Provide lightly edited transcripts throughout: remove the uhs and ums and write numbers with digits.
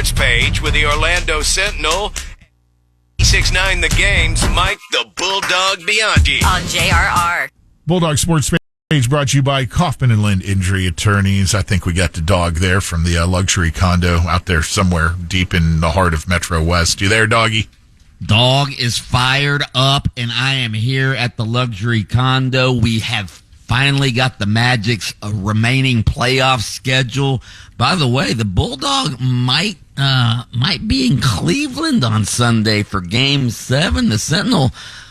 sports page with the Orlando Sentinel. 6-9 the games, Mike the Bulldog Bianchi. On JRR. Bulldog Sports Page brought to you by Kaufman and Lind Injury Attorneys. I think we got the dog there from the luxury condo out there somewhere deep in the heart of Metro West. You there, doggy? Dog is fired up, and I am here at the luxury condo. We have finally got the Magic's remaining playoff schedule. By the way, the Bulldog might be in Cleveland on Sunday for Game 7. The Sentinel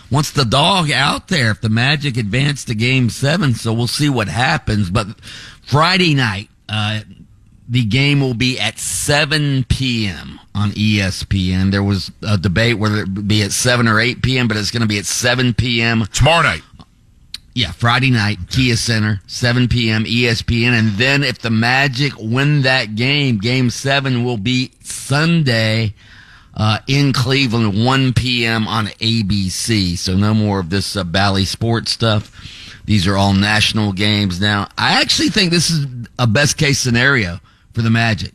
wants the dog out there if the Magic advance to Game 7, so we'll see what happens. But Friday night, the game will be at 7 p.m. on ESPN. There was a debate whether it would be at 7 or 8 p.m., but it's going to be at 7 p.m. Tomorrow night. Yeah, Friday night, Kia Center, 7 p.m., ESPN. And then if the Magic win that game, Game 7 will be Sunday in Cleveland, 1 p.m. on ABC. So no more of this Bally Sports stuff. These are all national games now. I actually think this is a best-case scenario for the Magic.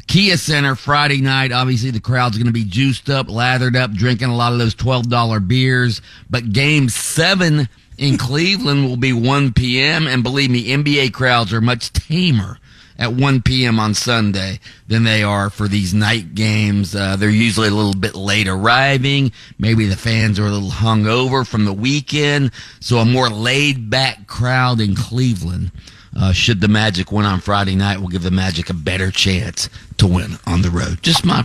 Kia Center, Friday night, obviously the crowd's going to be juiced up, lathered up, drinking a lot of those $12 beers. But Game 7 in Cleveland will be 1 p.m. And believe me, NBA crowds are much tamer at 1 p.m. on Sunday than they are for these night games. They're usually a little bit late arriving. Maybe the fans are a little hungover from the weekend. So a more laid-back crowd in Cleveland, should the Magic win on Friday night, will give the Magic a better chance to win on the road. Just my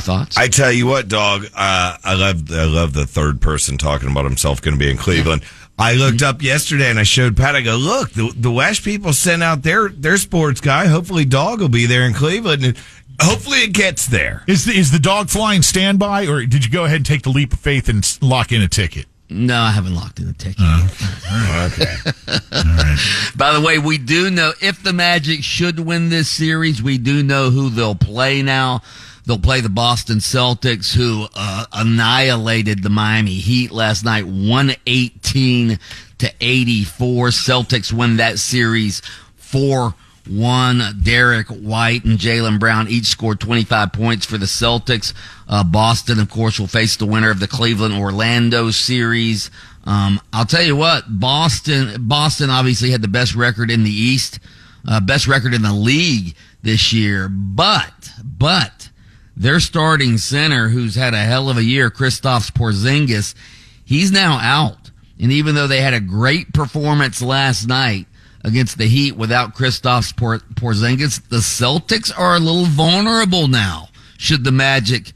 thoughts. I tell you what, dog, I love the third person talking about himself going to be in Cleveland. Yeah. I looked up yesterday and I showed Pat. I go, look, the West people sent out their sports guy. Hopefully, dog will be there in Cleveland, and hopefully it gets there. Is the dog flying standby, or did you go ahead and take the leap of faith and lock in a ticket? No, I haven't locked in a ticket. Okay. All right. By the way, we do know if the Magic should win this series, we do know who they'll play now. They'll play the Boston Celtics, who annihilated the Miami Heat last night, 118-84. Celtics win that series 4-1. Derek White and Jaylen Brown each scored 25 points for the Celtics. Boston, of course, will face the winner of the Cleveland-Orlando series. I'll tell you what, Boston obviously had the best record in the East, best record in the league this year, but their starting center, who's had a hell of a year, Kristaps Porzingis, he's now out. And even though they had a great performance last night against the Heat without Kristaps Porzingis, the Celtics are a little vulnerable now, should the Magic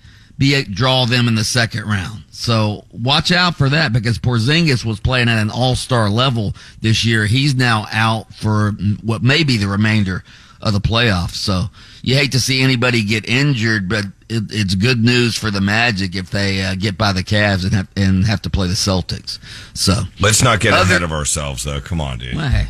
draw them in the second round. So watch out for that, because Porzingis was playing at an all-star level this year. He's now out for what may be the remainder of the playoffs. So you hate to see anybody get injured, but it's good news for the Magic if they get by the Cavs and have to play the Celtics. So let's not get ahead of ourselves, though. Come on, dude. Well, hey.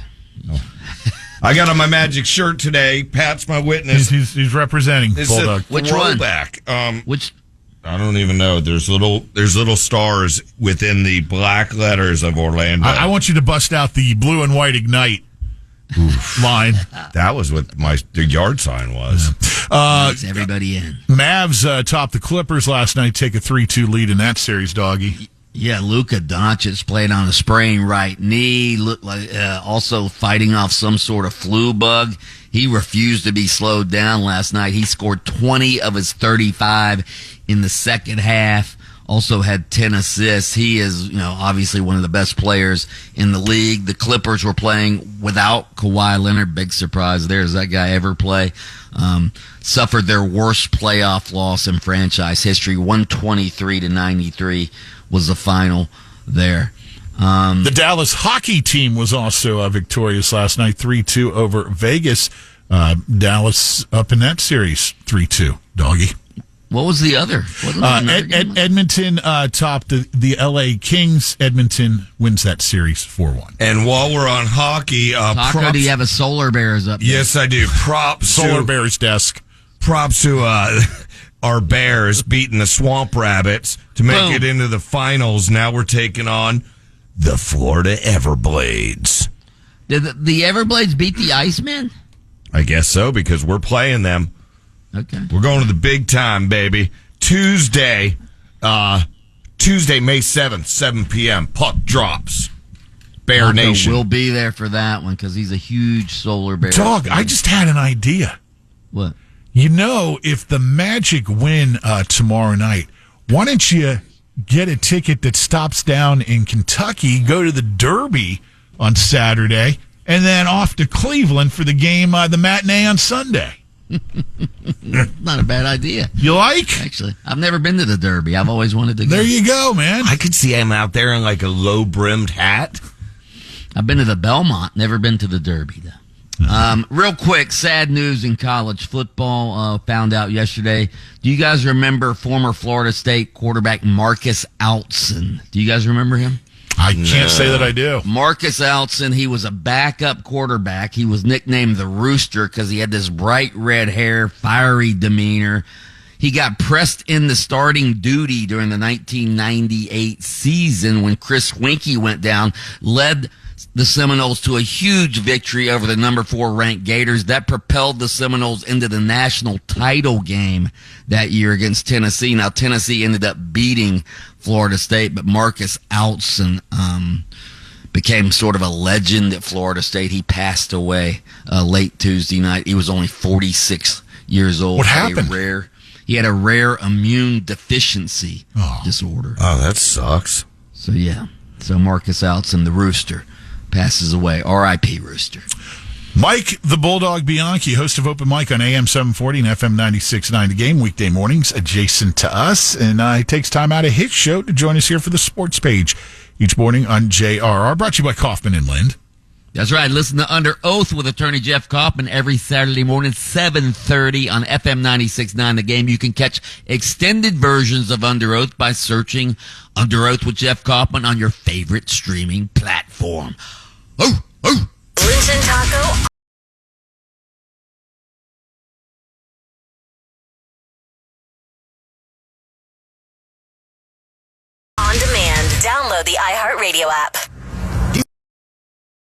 I got on my Magic shirt today. Pat's my witness. He's representing Bulldog. Which throwback. One? Which? I don't even know. There's little stars within the black letters of Orlando. I want you to bust out the blue and white Ignite line. That was what the yard sign was. Makes everybody in. Mavs topped the Clippers last night, take a 3-2 lead in that series, doggy. Yeah, Luka Doncic played on a sprained right knee, looked like also fighting off some sort of flu bug. He refused to be slowed down last night. He scored 20 of his 35 in the second half. Also had 10 assists. He is, obviously one of the best players in the league. The Clippers were playing without Kawhi Leonard. Big surprise there. Does that guy ever play? Suffered their worst playoff loss in franchise history. 123-93 was the final there. The Dallas hockey team was also victorious last night, 3-2 over Vegas. Dallas up in that series, 3-2, doggy. What was the other? Edmonton topped the L.A. Kings. Edmonton wins that series 4-1. And while we're on hockey, Taco, do you have a Solar Bears up there? Yes, I do. Props Solar Bears desk. Props to our Bears beating the Swamp Rabbits to make it into the finals. Now we're taking on the Florida Everblades. Did the Everblades beat the Icemen? I guess so, because we're playing them. Okay. We're going to the big time, baby. Tuesday, May 7th, 7 p.m. Puck drops. Bear Rocco Nation. will be there for that one because he's a huge Solar Bear. Dog, I just had an idea. What? You know, if the Magic win tomorrow night, why don't you get a ticket that stops down in Kentucky, go to the Derby on Saturday, and then off to Cleveland for the game, the matinee on Sunday? Not a bad idea. You like? Actually, I've never been to the Derby. I've always wanted to go. There you go, man. I could see him out there in like a low-brimmed hat. I've been to the Belmont, never been to the Derby, though. Real quick, sad news in college football. Found out yesterday. Do you guys remember former Florida State quarterback Marcus Outson? Do you guys remember him? I can't say that I do. Marcus Outson, he was a backup quarterback. He was nicknamed the Rooster because he had this bright red hair, fiery demeanor. He got pressed into starting duty during the 1998 season when Chris Winkie went down, led the Seminoles to a huge victory over the number 4 ranked Gators. That propelled the Seminoles into the national title game that year against Tennessee. Now, Tennessee ended up beating Florida State, but Marcus Outson became sort of a legend at Florida State. He passed away late Tuesday night. He was only 46 years old. What happened? He had a rare immune deficiency disorder. Oh, that sucks. So, yeah. So, Marcus Outson, the Rooster, passes away. R.I.P. Rooster. Mike, the Bulldog Bianchi, host of Open Mic on AM 740 and FM 96.9 The Game, weekday mornings adjacent to us. And he takes time out of his show to join us here for the sports page each morning on JRR. Brought to you by Kaufman and Lind. That's right. Listen to Under Oath with attorney Jeff Kaufman every Saturday morning, 7:30 on FM 96.9 The Game. You can catch extended versions of Under Oath by searching Under Oath with Jeff Kaufman on your favorite streaming platform. Oh, oh. Linton Taco on demand. Download the iHeartRadio app.